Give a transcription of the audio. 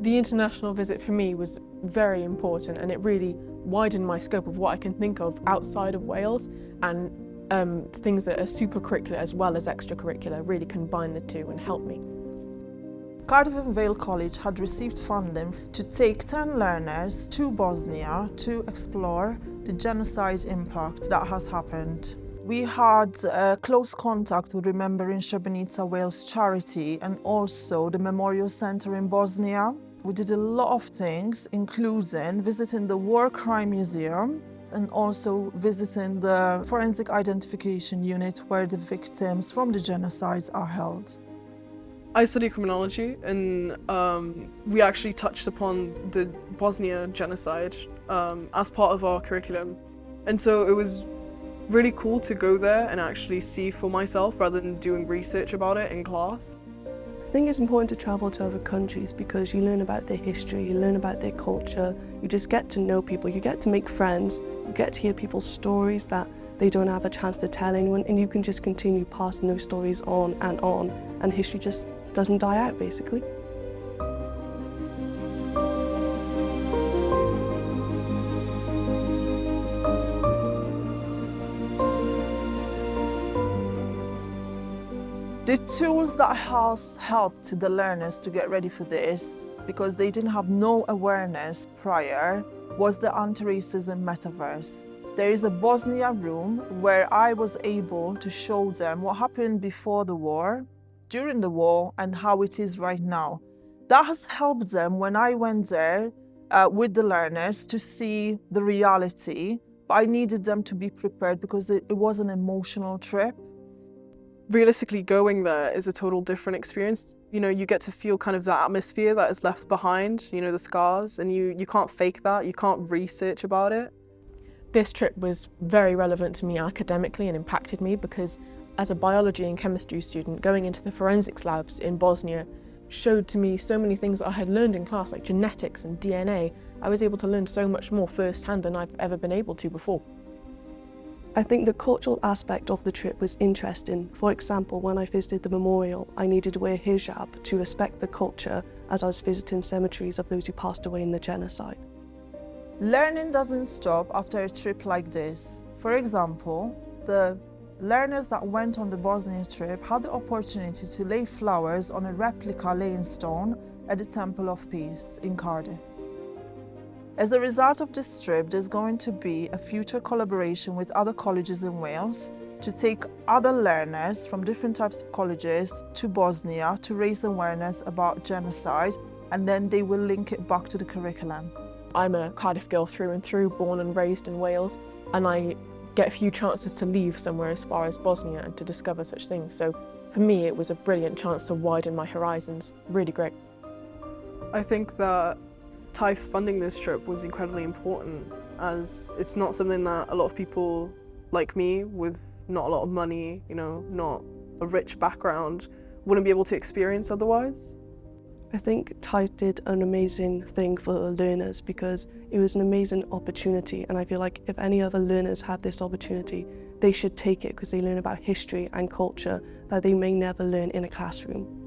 The international visit for me was very important, and it really widened my scope of what I can think of outside of Wales, and things that are super curricular as well as extracurricular really combine the two and help me. Cardiff and Vale College had received funding to take 10 learners to Bosnia to explore the genocide impact that has happened. We had close contact with Remembering Srebrenica Wales charity and also the Memorial Centre in Bosnia. We did a lot of things, including visiting the War Crime Museum and also visiting the Forensic Identification Unit where the victims from the genocides are held. I study criminology, and we actually touched upon the Bosnia genocide as part of our curriculum. And so it was really cool to go there and actually see for myself rather than doing research about it in class. I think it's important to travel to other countries because you learn about their history, you learn about their culture, you just get to know people, you get to make friends, you get to hear people's stories that they don't have a chance to tell anyone, and you can just continue passing those stories on, and history just doesn't die out, basically. The tools that has helped the learners to get ready for this, because they didn't have no awareness prior, was the anti-racism metaverse. There is a Bosnia room where I was able to show them what happened before the war, during the war, and how it is right now. That has helped them when I went there with the learners to see the reality, but I needed them to be prepared because it was an emotional trip. Realistically, going there is a total different experience. You know, you get to feel kind of the atmosphere that is left behind, you know, the scars, and you can't fake that, you can't research about it. This trip was very relevant to me academically and impacted me because as a biology and chemistry student, going into the forensics labs in Bosnia showed to me so many things that I had learned in class, like genetics and DNA. I was able to learn so much more firsthand than I've ever been able to before. I think the cultural aspect of the trip was interesting. For example, when I visited the memorial, I needed to wear hijab to respect the culture as I was visiting cemeteries of those who passed away in the genocide. Learning doesn't stop after a trip like this. For example, the learners that went on the Bosnia trip had the opportunity to lay flowers on a replica laying stone at the Temple of Peace in Cardiff. As a result of this trip, there's going to be a future collaboration with other colleges in Wales to take other learners from different types of colleges to Bosnia to raise awareness about genocide, and then they will link it back to the curriculum. I'm a Cardiff girl through and through, born and raised in Wales, and I get a few chances to leave somewhere as far as Bosnia and to discover such things. So for me, it was a brilliant chance to widen my horizons. Really great. I think that TIFE funding this trip was incredibly important, as it's not something that a lot of people like me with not a lot of money, you know, not a rich background, wouldn't be able to experience otherwise. I think TIFE did an amazing thing for the learners because it was an amazing opportunity, and I feel like if any other learners had this opportunity, they should take it because they learn about history and culture that they may never learn in a classroom.